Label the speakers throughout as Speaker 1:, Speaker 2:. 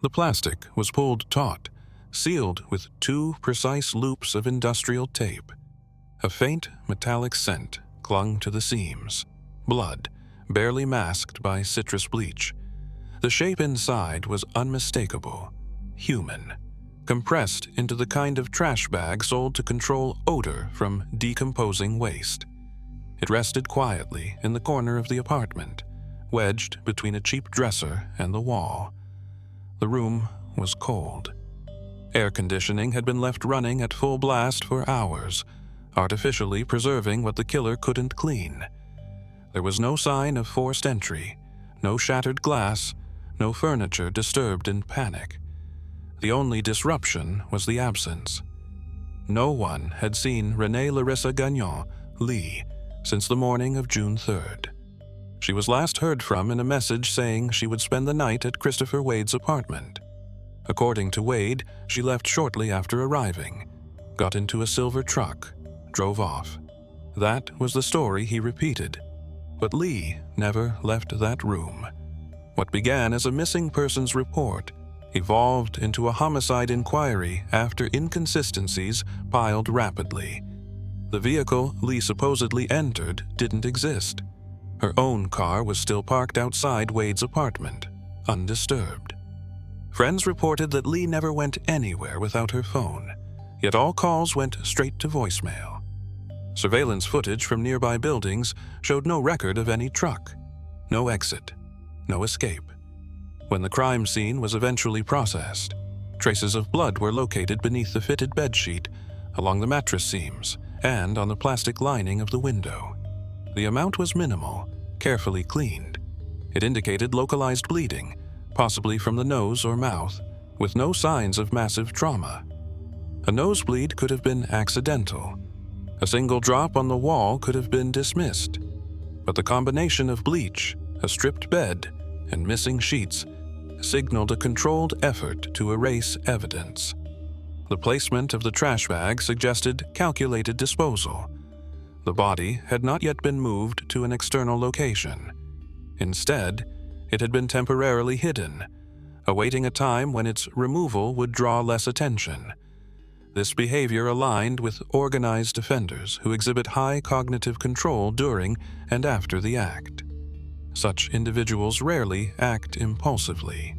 Speaker 1: The plastic was pulled taut, sealed with 2 precise loops of industrial tape. A faint metallic scent clung to the seams. Blood, barely masked by citrus bleach. The shape inside was unmistakable, human, compressed into the kind of trash bag sold to control odor from decomposing waste. It rested quietly in the corner of the apartment, wedged between a cheap dresser and the wall. The room was cold. Air conditioning had been left running at full blast for hours, artificially preserving what the killer couldn't clean. There was no sign of forced entry, no shattered glass, no furniture disturbed in panic. The only disruption was the absence. No one had seen Renee Larissa Gagnon, Lee, since the morning of June 3rd. She was last heard from in a message saying she would spend the night at Christopher Wade's apartment. According to Wade, she left shortly after arriving, got into a silver truck, drove off. That was the story he repeated. But Lee never left that room. What began as a missing persons report evolved into a homicide inquiry after inconsistencies piled rapidly. The vehicle Lee supposedly entered didn't exist. Her own car was still parked outside Wade's apartment, undisturbed. Friends reported that Lee never went anywhere without her phone, yet all calls went straight to voicemail. Surveillance footage from nearby buildings showed no record of any truck, no exit, no escape. When the crime scene was eventually processed, traces of blood were located beneath the fitted bedsheet, along the mattress seams, and on the plastic lining of the window. The amount was minimal, carefully cleaned. It indicated localized bleeding, possibly from the nose or mouth, with no signs of massive trauma. A nosebleed could have been accidental. A single drop on the wall could have been dismissed. But the combination of bleach, a stripped bed, and missing sheets signaled a controlled effort to erase evidence. The placement of the trash bag suggested calculated disposal. The body had not yet been moved to an external location. Instead, it had been temporarily hidden, awaiting a time when its removal would draw less attention. This behavior aligned with organized offenders who exhibit high cognitive control during and after the act. Such individuals rarely act impulsively.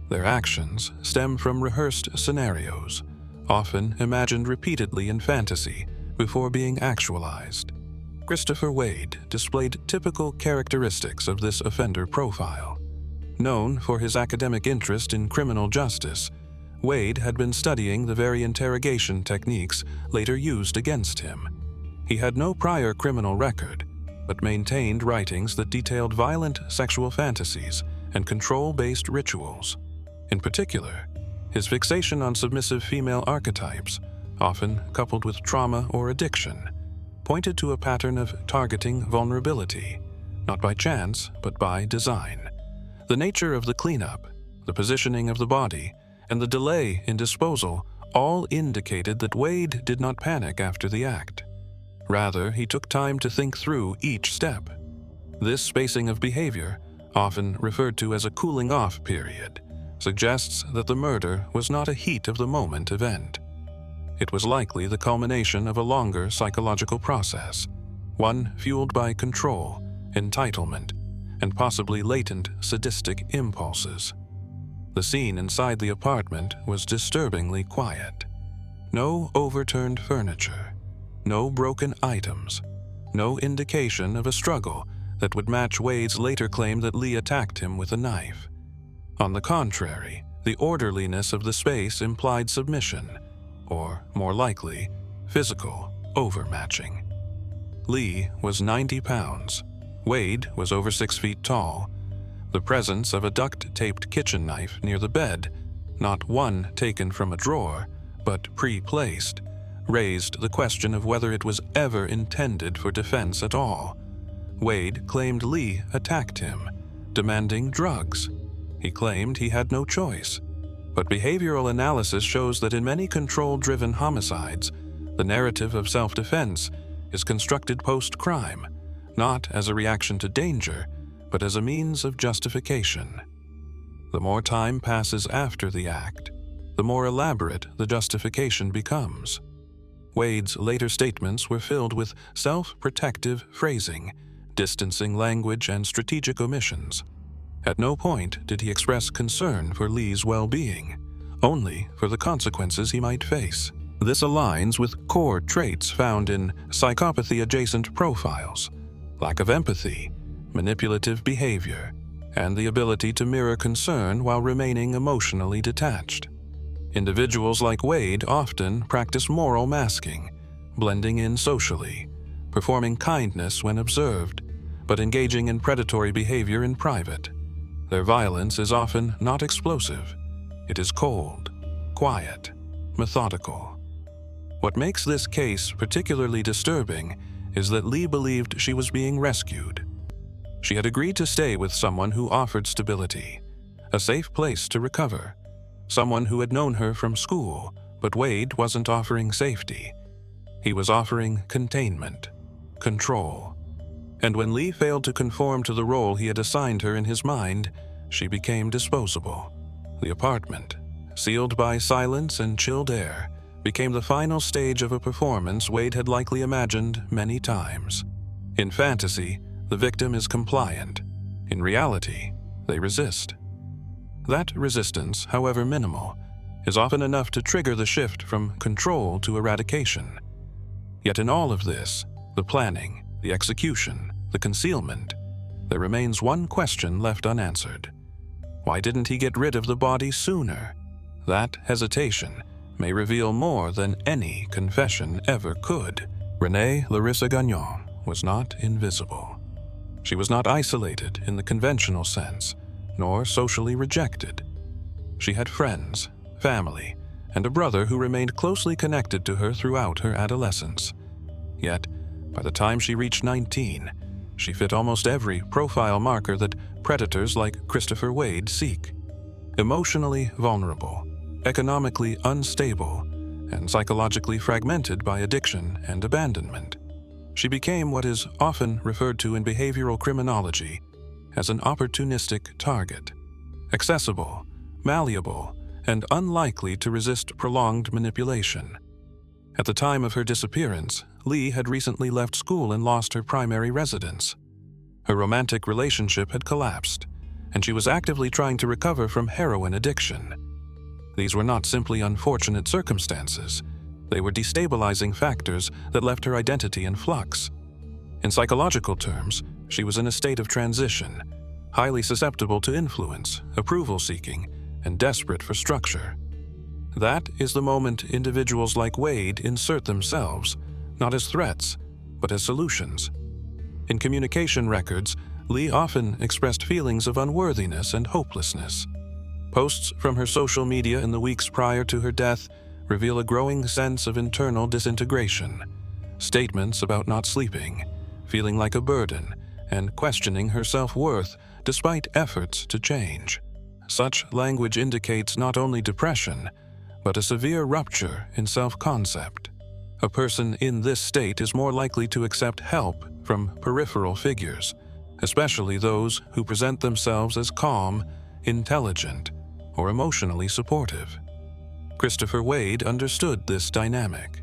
Speaker 1: Their actions stem from rehearsed scenarios, often imagined repeatedly in fantasy before being actualized. Christopher Wade displayed typical characteristics of this offender profile. Known for his academic interest in criminal justice, Wade had been studying the very interrogation techniques later used against him. He had no prior criminal record, but maintained writings that detailed violent sexual fantasies and control-based rituals. In particular, his fixation on submissive female archetypes, often coupled with trauma or addiction, pointed to a pattern of targeting vulnerability, not by chance, but by design. The nature of the cleanup, the positioning of the body, and the delay in disposal all indicated that Wade did not panic after the act. Rather, he took time to think through each step. This spacing of behavior, often referred to as a cooling-off period, suggests that the murder was not a heat-of-the-moment event. It was likely the culmination of a longer psychological process, one fueled by control, entitlement, and possibly latent sadistic impulses. The scene inside the apartment was disturbingly quiet. No overturned furniture, no broken items, no indication of a struggle that would match Wade's later claim that Lee attacked him with a knife. On the contrary, the orderliness of the space implied submission, or, more likely, physical overmatching. Lee was 90 pounds. Wade was over 6 feet tall. The presence of a duct-taped kitchen knife near the bed, not one taken from a drawer, but pre-placed, raised the question of whether it was ever intended for defense at all. Wade claimed Lee attacked him, demanding drugs. He claimed he had no choice. But behavioral analysis shows that in many control-driven homicides, the narrative of self-defense is constructed post-crime, not as a reaction to danger, but as a means of justification. The more time passes after the act, the more elaborate the justification becomes. Wade's later statements were filled with self-protective phrasing, distancing language, and strategic omissions. At no point did he express concern for Lee's well-being, only for the consequences he might face. This aligns with core traits found in psychopathy-adjacent profiles: lack of empathy, manipulative behavior, and the ability to mirror concern while remaining emotionally detached. Individuals like Wade often practice moral masking, blending in socially, performing kindness when observed, but engaging in predatory behavior in private. Their violence is often not explosive. It is cold, quiet, methodical. What makes this case particularly disturbing is that Lee believed she was being rescued. She had agreed to stay with someone who offered stability, a safe place to recover, someone who had known her from school, but Wade wasn't offering safety. He was offering containment, control. And when Lee failed to conform to the role he had assigned her in his mind, she became disposable. The apartment, sealed by silence and chilled air, became the final stage of a performance Wade had likely imagined many times. In fantasy, the victim is compliant. In reality, they resist. That resistance, however minimal, is often enough to trigger the shift from control to eradication. Yet in all of this, the planning, the execution, the concealment, there remains one question left unanswered. Why didn't he get rid of the body sooner? That hesitation may reveal more than any confession ever could. Renee Larissa Gagnon was not invisible. She was not isolated in the conventional sense, nor socially rejected. She had friends, family, and a brother who remained closely connected to her throughout her adolescence. Yet, by the time she reached 19, she fit almost every profile marker that predators like Christopher Wade seek. Emotionally vulnerable, economically unstable, and psychologically fragmented by addiction and abandonment. She became what is often referred to in behavioral criminology as an opportunistic target, accessible, malleable, and unlikely to resist prolonged manipulation. At the time of her disappearance, Lee had recently left school and lost her primary residence. Her romantic relationship had collapsed, and she was actively trying to recover from heroin addiction. These were not simply unfortunate circumstances. They were destabilizing factors that left her identity in flux. In psychological terms, she was in a state of transition, highly susceptible to influence, approval-seeking, and desperate for structure. That is the moment individuals like Wade insert themselves, not as threats, but as solutions. In communication records, Lee often expressed feelings of unworthiness and hopelessness. Posts from her social media in the weeks prior to her death reveal a growing sense of internal disintegration. Statements about not sleeping, feeling like a burden, and questioning her self-worth despite efforts to change. Such language indicates not only depression, but a severe rupture in self-concept. A person in this state is more likely to accept help from peripheral figures, especially those who present themselves as calm, intelligent, or emotionally supportive. Christopher Wade understood this dynamic.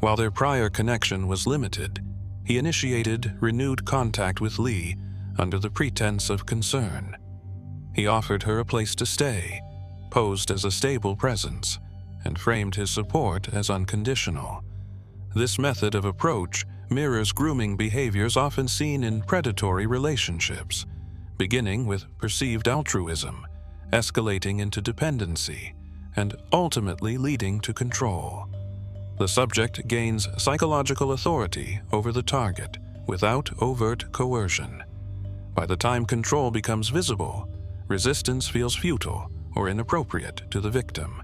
Speaker 1: While their prior connection was limited, he initiated renewed contact with Lee under the pretense of concern. He offered her a place to stay, posed as a stable presence, and framed his support as unconditional. This method of approach mirrors grooming behaviors often seen in predatory relationships, beginning with perceived altruism, escalating into dependency, and ultimately leading to control. The subject gains psychological authority over the target without overt coercion. By the time control becomes visible, resistance feels futile or inappropriate to the victim.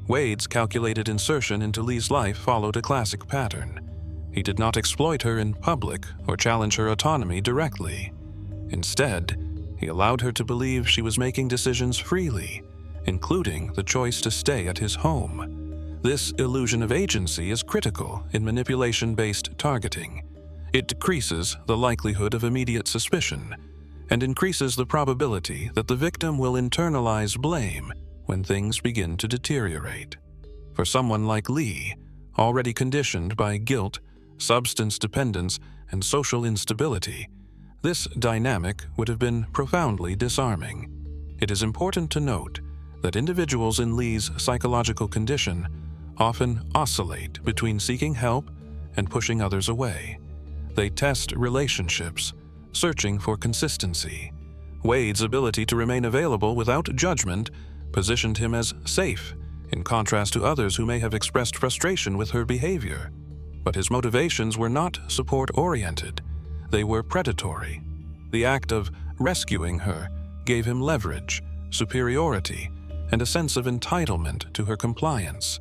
Speaker 1: Wade's calculated insertion into Lee's life followed a classic pattern. He did not exploit her in public or challenge her autonomy directly. Instead, he allowed her to believe she was making decisions freely, including the choice to stay at his home. This illusion of agency is critical in manipulation-based targeting. It decreases the likelihood of immediate suspicion and increases the probability that the victim will internalize blame when things begin to deteriorate. For someone like Lee, already conditioned by guilt, substance dependence, and social instability, this dynamic would have been profoundly disarming. It is important to note that individuals in Lee's psychological condition often oscillate between seeking help and pushing others away. They test relationships, searching for consistency. Wade's ability to remain available without judgment positioned him as safe, in contrast to others who may have expressed frustration with her behavior. But his motivations were not support-oriented. They were predatory. The act of rescuing her gave him leverage, superiority, and a sense of entitlement to her compliance.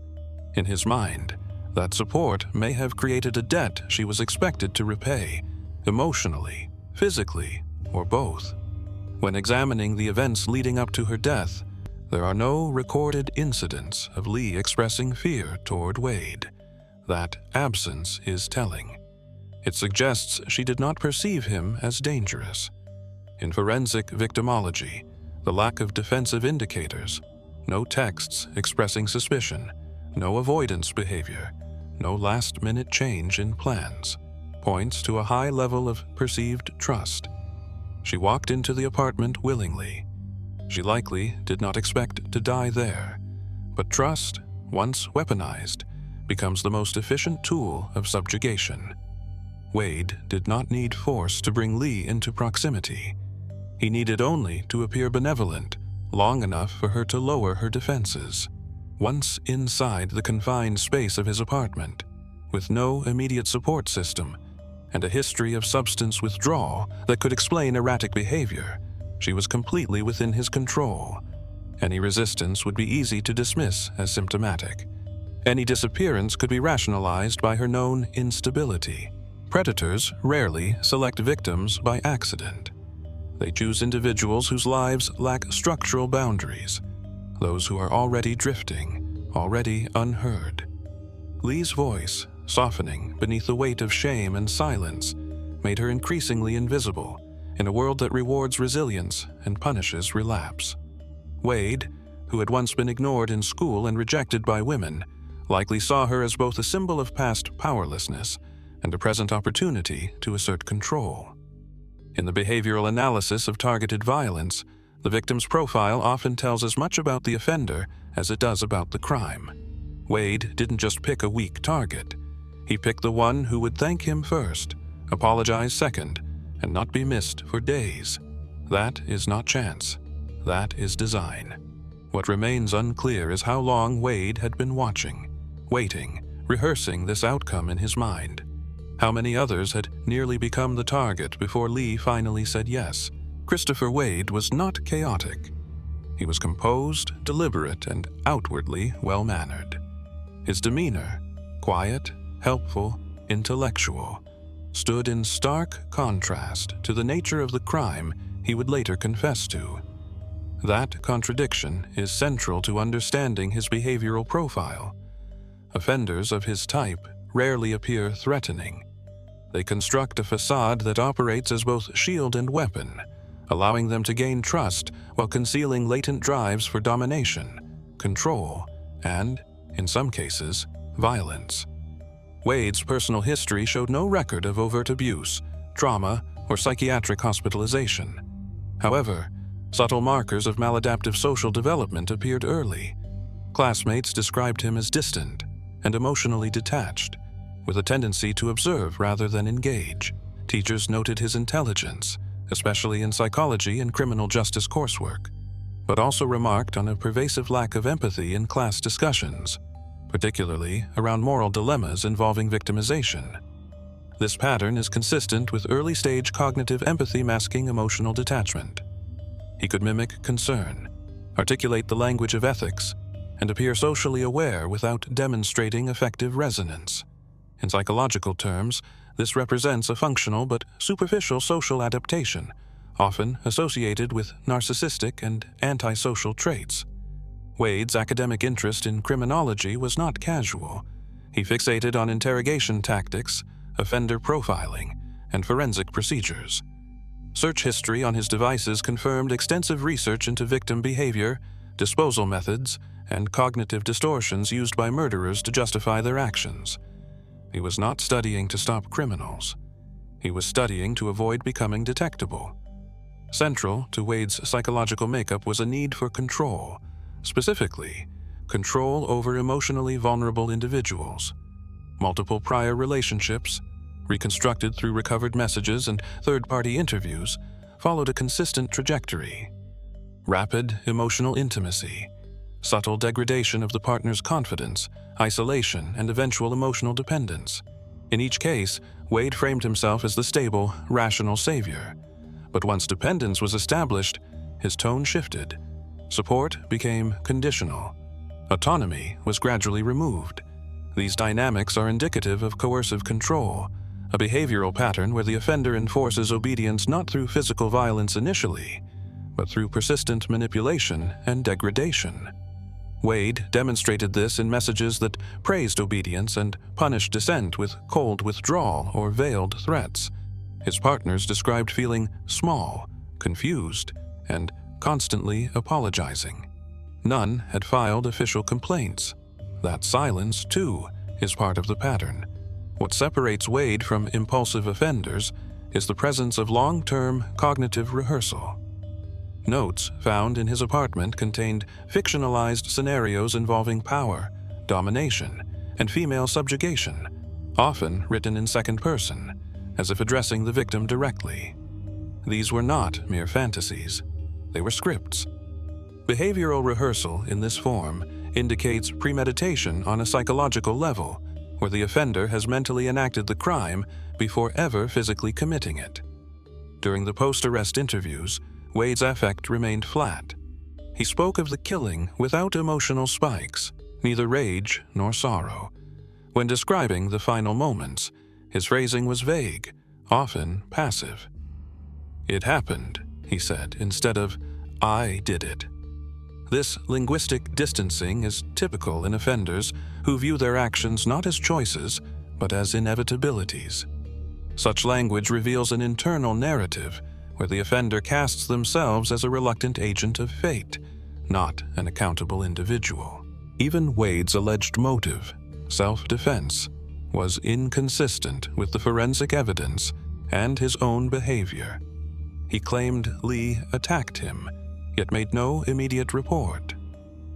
Speaker 1: In his mind, that support may have created a debt she was expected to repay, emotionally, physically, or both. When examining the events leading up to her death, there are no recorded incidents of Lee expressing fear toward Wade. That absence is telling. It suggests she did not perceive him as dangerous. In forensic victimology, the lack of defensive indicators, no texts expressing suspicion, no avoidance behavior, no last-minute change in plans, points to a high level of perceived trust. She walked into the apartment willingly. She likely did not expect to die there, but trust, once weaponized, becomes the most efficient tool of subjugation. Wade did not need force to bring Lee into proximity. He needed only to appear benevolent, long enough for her to lower her defenses. Once inside the confined space of his apartment, with no immediate support system, and a history of substance withdrawal that could explain erratic behavior, she was completely within his control. Any resistance would be easy to dismiss as symptomatic. Any disappearance could be rationalized by her known instability. Predators rarely select victims by accident. They choose individuals whose lives lack structural boundaries, those who are already drifting, already unheard. Lee's voice, softening beneath the weight of shame and silence, made her increasingly invisible in a world that rewards resilience and punishes relapse. Wade, who had once been ignored in school and rejected by women, likely saw her as both a symbol of past powerlessness and a present opportunity to assert control. In the behavioral analysis of targeted violence, the victim's profile often tells as much about the offender as it does about the crime. Wade didn't just pick a weak target. He picked the one who would thank him first, apologize second, and not be missed for days. That is not chance. That is design. What remains unclear is how long Wade had been watching, waiting, rehearsing this outcome in his mind. How many others had nearly become the target before Lee finally said yes. Christopher Wade was not chaotic. He was composed, deliberate, and outwardly well-mannered. His demeanor, quiet, helpful, intellectual, stood in stark contrast to the nature of the crime he would later confess to. That contradiction is central to understanding his behavioral profile. Offenders of his type rarely appear threatening. They construct a facade that operates as both shield and weapon, allowing them to gain trust while concealing latent drives for domination, control, and, in some cases, violence. Wade's personal history showed no record of overt abuse, trauma, or psychiatric hospitalization. However, subtle markers of maladaptive social development appeared early. Classmates described him as distant and emotionally detached, with a tendency to observe rather than engage. Teachers noted his intelligence, especially in psychology and criminal justice coursework, but also remarked on a pervasive lack of empathy in class discussions, particularly around moral dilemmas involving victimization. This pattern is consistent with early-stage cognitive empathy masking emotional detachment. He could mimic concern, articulate the language of ethics, and appear socially aware without demonstrating effective resonance. In psychological terms, this represents a functional but superficial social adaptation, often associated with narcissistic and antisocial traits. Wade's academic interest in criminology was not casual. He fixated on interrogation tactics, offender profiling, and forensic procedures. Search history on his devices confirmed extensive research into victim behavior, disposal methods, and cognitive distortions used by murderers to justify their actions. He was not studying to stop criminals. He was studying to avoid becoming detectable. Central to Wade's psychological makeup was a need for control, specifically, control over emotionally vulnerable individuals. Multiple prior relationships, reconstructed through recovered messages and third-party interviews, followed a consistent trajectory. Rapid emotional intimacy, subtle degradation of the partner's confidence, isolation, and eventual emotional dependence. In each case, Wade framed himself as the stable, rational savior. But once dependence was established, his tone shifted. Support became conditional. Autonomy was gradually removed. These dynamics are indicative of coercive control, a behavioral pattern where the offender enforces obedience not through physical violence initially, but through persistent manipulation and degradation. Wade demonstrated this in messages that praised obedience and punished dissent with cold withdrawal or veiled threats. His partners described feeling small, confused, and constantly apologizing. None had filed official complaints. That silence, too, is part of the pattern. What separates Wade from impulsive offenders is the presence of long-term cognitive rehearsal. Notes found in his apartment contained fictionalized scenarios involving power, domination, and female subjugation, often written in second person, as if addressing the victim directly. These were not mere fantasies. They were scripts. Behavioral rehearsal in this form indicates premeditation on a psychological level, where the offender has mentally enacted the crime before ever physically committing it. During the post-arrest interviews, Wade's affect remained flat. He spoke of the killing without emotional spikes, neither rage nor sorrow. When describing the final moments, his phrasing was vague, often passive. "It happened," he said, instead of, "I did it." This linguistic distancing is typical in offenders who view their actions not as choices, but as inevitabilities. Such language reveals an internal narrative where the offender casts themselves as a reluctant agent of fate, not an accountable individual. Even Wade's alleged motive, self-defense, was inconsistent with the forensic evidence and his own behavior. He claimed Lee attacked him, yet made no immediate report.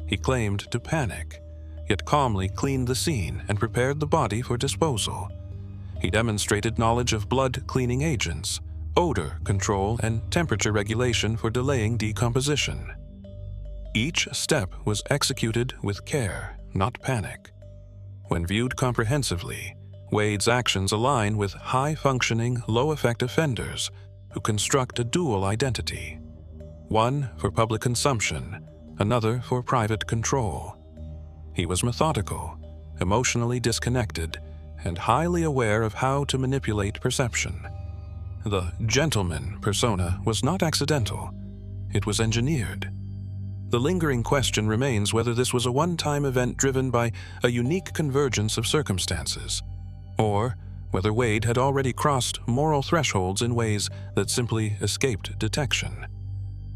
Speaker 1: He claimed to panic, yet calmly cleaned the scene and prepared the body for disposal. He demonstrated knowledge of blood-cleaning agents, odor control, and temperature regulation for delaying decomposition. Each step was executed with care, not panic. When viewed comprehensively, Wade's actions align with high-functioning, low-effect offenders who construct a dual identity. One for public consumption, another for private control. He was methodical, emotionally disconnected, and highly aware of how to manipulate perception. The gentleman persona was not accidental. It was engineered. The lingering question remains whether this was a one-time event driven by a unique convergence of circumstances, or whether Wade had already crossed moral thresholds in ways that simply escaped detection.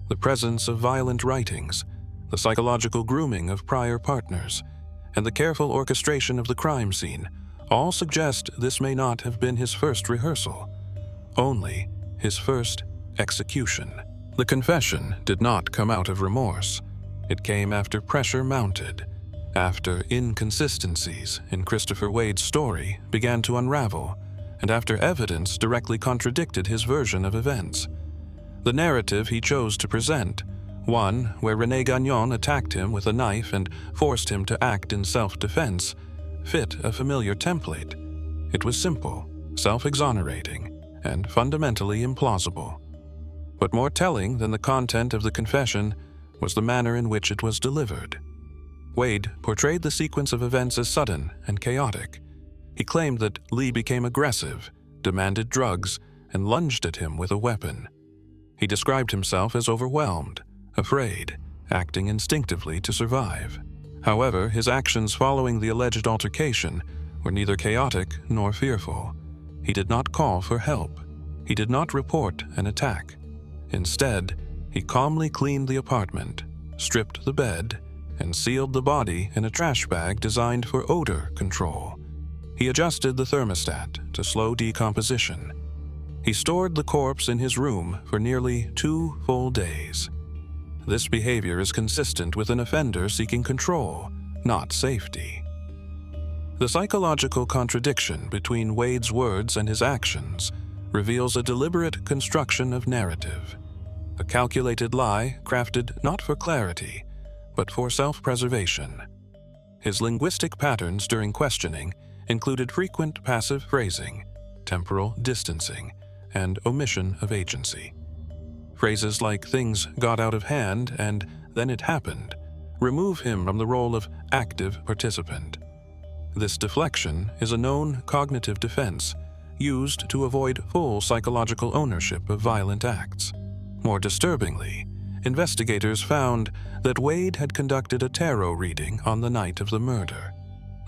Speaker 1: The presence of violent writings, the psychological grooming of prior partners, and the careful orchestration of the crime scene all suggest this may not have been his first rehearsal, only his first execution. The confession did not come out of remorse. It came after pressure mounted, after inconsistencies in Christopher Wade's story began to unravel, and after evidence directly contradicted his version of events. The narrative he chose to present, one where Renee Gagnon attacked him with a knife and forced him to act in self-defense, fit a familiar template. It was simple, self-exonerating, and fundamentally implausible. But more telling than the content of the confession was the manner in which it was delivered. Wade portrayed the sequence of events as sudden and chaotic. He claimed that Lee became aggressive, demanded drugs, and lunged at him with a weapon. He described himself as overwhelmed, afraid, acting instinctively to survive. However, his actions following the alleged altercation were neither chaotic nor fearful. He did not call for help. He did not report an attack. Instead, he calmly cleaned the apartment, stripped the bed, and sealed the body in a trash bag designed for odor control. He adjusted the thermostat to slow decomposition. He stored the corpse in his room for nearly 2 full days. This behavior is consistent with an offender seeking control, not safety. The psychological contradiction between Wade's words and his actions reveals a deliberate construction of narrative, a calculated lie crafted not for clarity, but for self-preservation. His linguistic patterns during questioning included frequent passive phrasing, temporal distancing, and omission of agency. Phrases like "things got out of hand" and "then it happened" remove him from the role of active participant. This deflection is a known cognitive defense used to avoid full psychological ownership of violent acts. More disturbingly, investigators found that Wade had conducted a tarot reading on the night of the murder.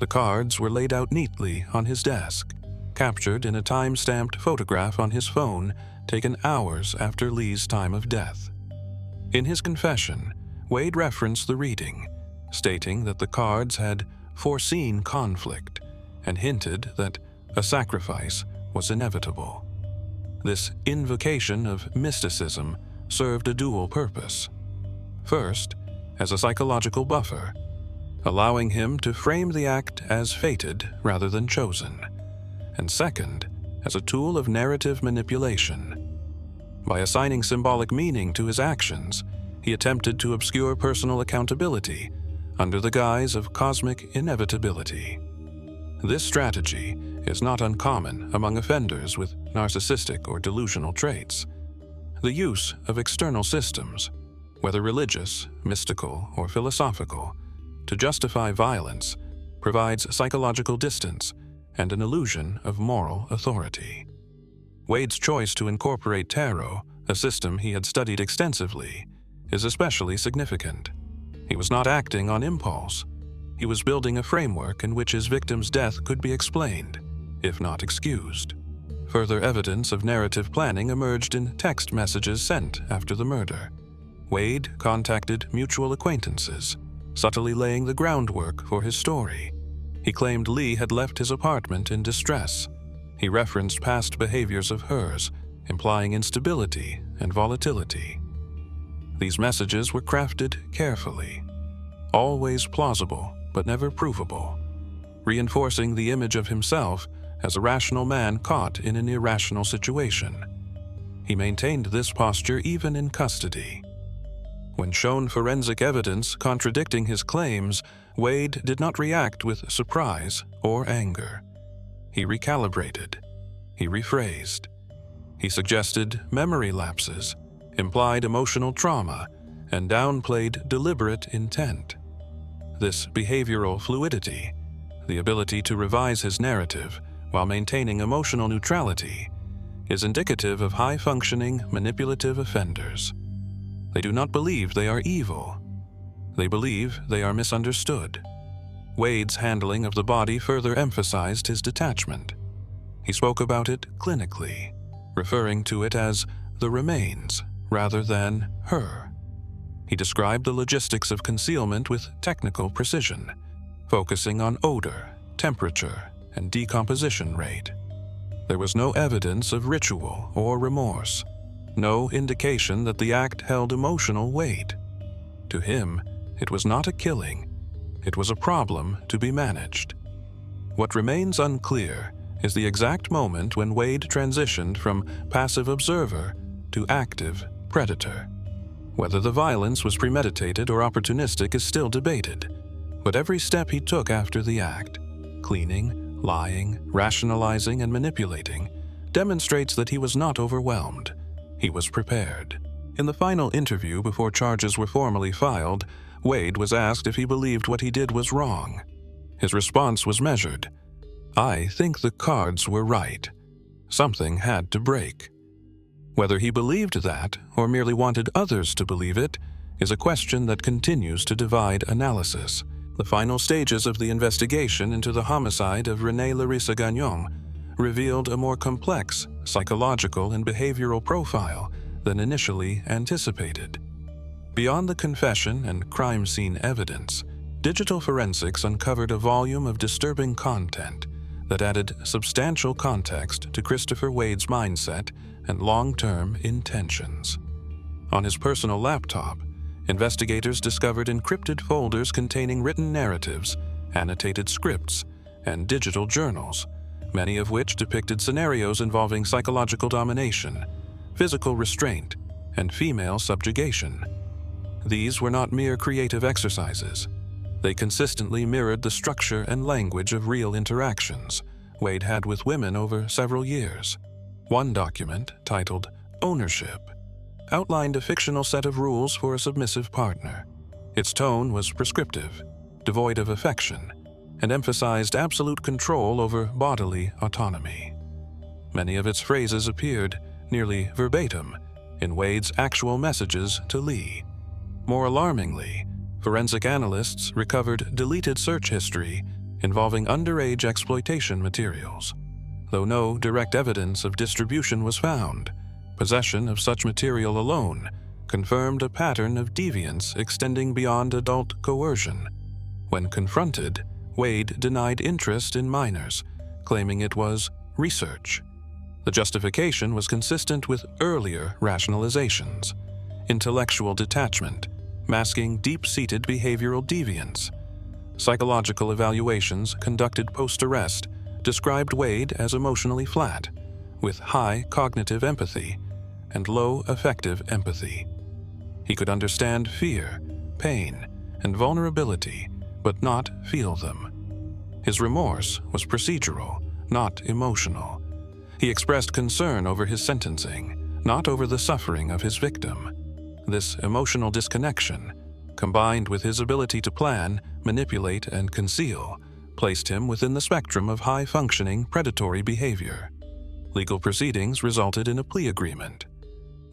Speaker 1: The cards were laid out neatly on his desk, captured in a time-stamped photograph on his phone taken hours after Lee's time of death. In his confession, Wade referenced the reading, stating that the cards had foreseen conflict and hinted that a sacrifice was inevitable. This invocation of mysticism served a dual purpose. First, as a psychological buffer, allowing him to frame the act as fated rather than chosen, and second, as a tool of narrative manipulation. By assigning symbolic meaning to his actions, he attempted to obscure personal accountability under the guise of cosmic inevitability. This strategy is not uncommon among offenders with narcissistic or delusional traits. The use of external systems, whether religious, mystical, or philosophical, to justify violence provides psychological distance and an illusion of moral authority. Wade's choice to incorporate tarot, a system he had studied extensively, is especially significant. He was not acting on impulse. He was building a framework in which his victim's death could be explained, if not excused. Further evidence of narrative planning emerged in text messages sent after the murder. Wade contacted mutual acquaintances, subtly laying the groundwork for his story. He claimed Lee had left his apartment in distress. He referenced past behaviors of hers, implying instability and volatility. These messages were crafted carefully, always plausible but never provable, reinforcing the image of himself as a rational man caught in an irrational situation. He maintained this posture even in custody. When shown forensic evidence contradicting his claims, Wade did not react with surprise or anger. He recalibrated. He rephrased. He suggested memory lapses, implied emotional trauma, and downplayed deliberate intent. This behavioral fluidity, the ability to revise his narrative while maintaining emotional neutrality, is indicative of high-functioning manipulative offenders. They do not believe they are evil. They believe they are misunderstood. Wade's handling of the body further emphasized his detachment. He spoke about it clinically, referring to it as the remains rather than her. He described the logistics of concealment with technical precision, focusing on odor, temperature, and decomposition rate. There was no evidence of ritual or remorse, no indication that the act held emotional weight. To him, it was not a killing, it was a problem to be managed. What remains unclear is the exact moment when Wade transitioned from passive observer to active predator. Whether the violence was premeditated or opportunistic is still debated, but every step he took after the act, cleaning, lying, rationalizing, and manipulating, demonstrates that he was not overwhelmed. He was prepared. In the final interview before charges were formally filed, Wade was asked if he believed what he did was wrong. His response was measured. "I think the cards were right. Something had to break." Whether he believed that or merely wanted others to believe it is a question that continues to divide analysis. The final stages of the investigation into the homicide of Renee Larissa Gagnon revealed a more complex psychological and behavioral profile than initially anticipated. Beyond the confession and crime scene evidence, digital forensics uncovered a volume of disturbing content that added substantial context to Christopher Wade's mindset and long-term intentions. On his personal laptop, investigators discovered encrypted folders containing written narratives, annotated scripts, and digital journals, many of which depicted scenarios involving psychological domination, physical restraint, and female subjugation. These were not mere creative exercises. They consistently mirrored the structure and language of real interactions Wade had with women over several years. One document, titled "Ownership," outlined a fictional set of rules for a submissive partner. Its tone was prescriptive, devoid of affection, and emphasized absolute control over bodily autonomy. Many of its phrases appeared, nearly verbatim, in Wade's actual messages to Lee. More alarmingly, forensic analysts recovered deleted search history involving underage exploitation materials. Though no direct evidence of distribution was found, possession of such material alone confirmed a pattern of deviance extending beyond adult coercion. When confronted, Wade denied interest in minors, claiming it was research. The justification was consistent with earlier rationalizations: intellectual detachment, masking deep-seated behavioral deviance. Psychological evaluations conducted post-arrest described Wade as emotionally flat, with high cognitive empathy and low affective empathy. He could understand fear, pain, and vulnerability, but not feel them. His remorse was procedural, not emotional. He expressed concern over his sentencing, not over the suffering of his victim. This emotional disconnection, combined with his ability to plan, manipulate, and conceal, placed him within the spectrum of high-functioning predatory behavior. Legal proceedings resulted in a plea agreement.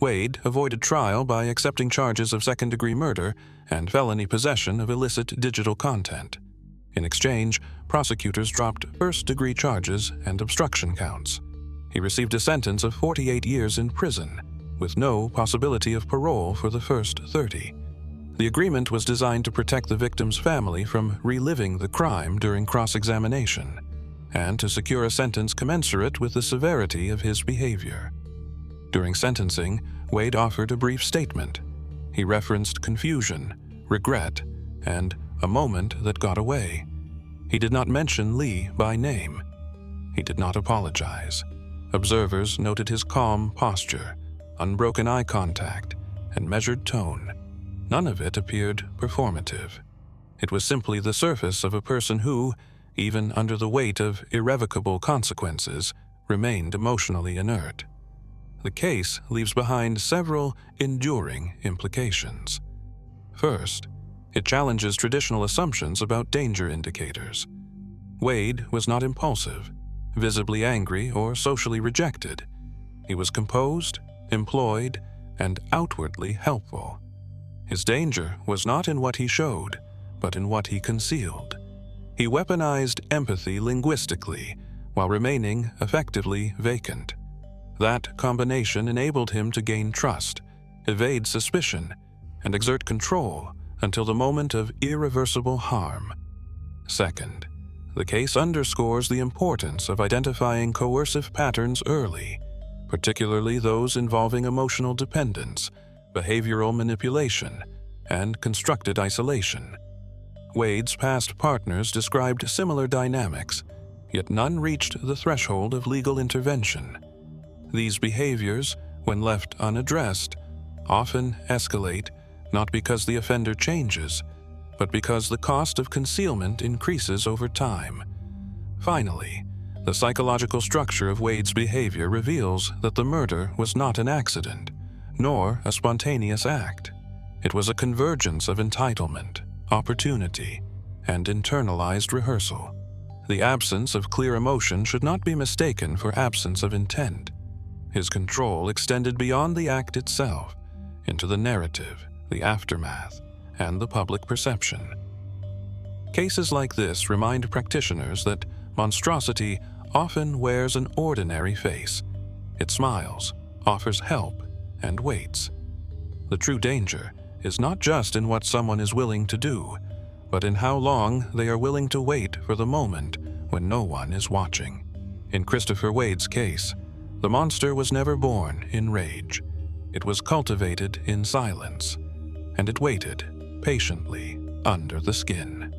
Speaker 1: Wade avoided trial by accepting charges of second-degree murder and felony possession of illicit digital content. In exchange, prosecutors dropped first-degree charges and obstruction counts. He received a sentence of 48 years in prison, with no possibility of parole for the first 30. The agreement was designed to protect the victim's family from reliving the crime during cross-examination, and to secure a sentence commensurate with the severity of his behavior. During sentencing, Wade offered a brief statement. He referenced confusion, regret, and a moment that got away. He did not mention Lee by name. He did not apologize. Observers noted his calm posture, unbroken eye contact, and measured tone. None of it appeared performative. It was simply the surface of a person who, even under the weight of irrevocable consequences, remained emotionally inert. The case leaves behind several enduring implications. First, it challenges traditional assumptions about danger indicators. Wade was not impulsive, visibly angry, or socially rejected. He was composed, employed, and outwardly helpful. His danger was not in what he showed, but in what he concealed. He weaponized empathy linguistically while remaining effectively vacant. That combination enabled him to gain trust, evade suspicion, and exert control until the moment of irreversible harm. Second, the case underscores the importance of identifying coercive patterns early, particularly those involving emotional dependence, behavioral manipulation, and constructed isolation. Wade's past partners described similar dynamics, yet none reached the threshold of legal intervention. These behaviors, when left unaddressed, often escalate not because the offender changes, but because the cost of concealment increases over time. Finally, the psychological structure of Wade's behavior reveals that the murder was not an accident, nor a spontaneous act. It was a convergence of entitlement, opportunity, and internalized rehearsal. The absence of clear emotion should not be mistaken for absence of intent. His control extended beyond the act itself, into the narrative, the aftermath, and the public perception. Cases like this remind practitioners that monstrosity often wears an ordinary face. It smiles, offers help, and waits. The true danger is not just in what someone is willing to do, but in how long they are willing to wait for the moment when no one is watching. In Christopher Wade's case, the monster was never born in rage. It was cultivated in silence, and it waited patiently under the skin.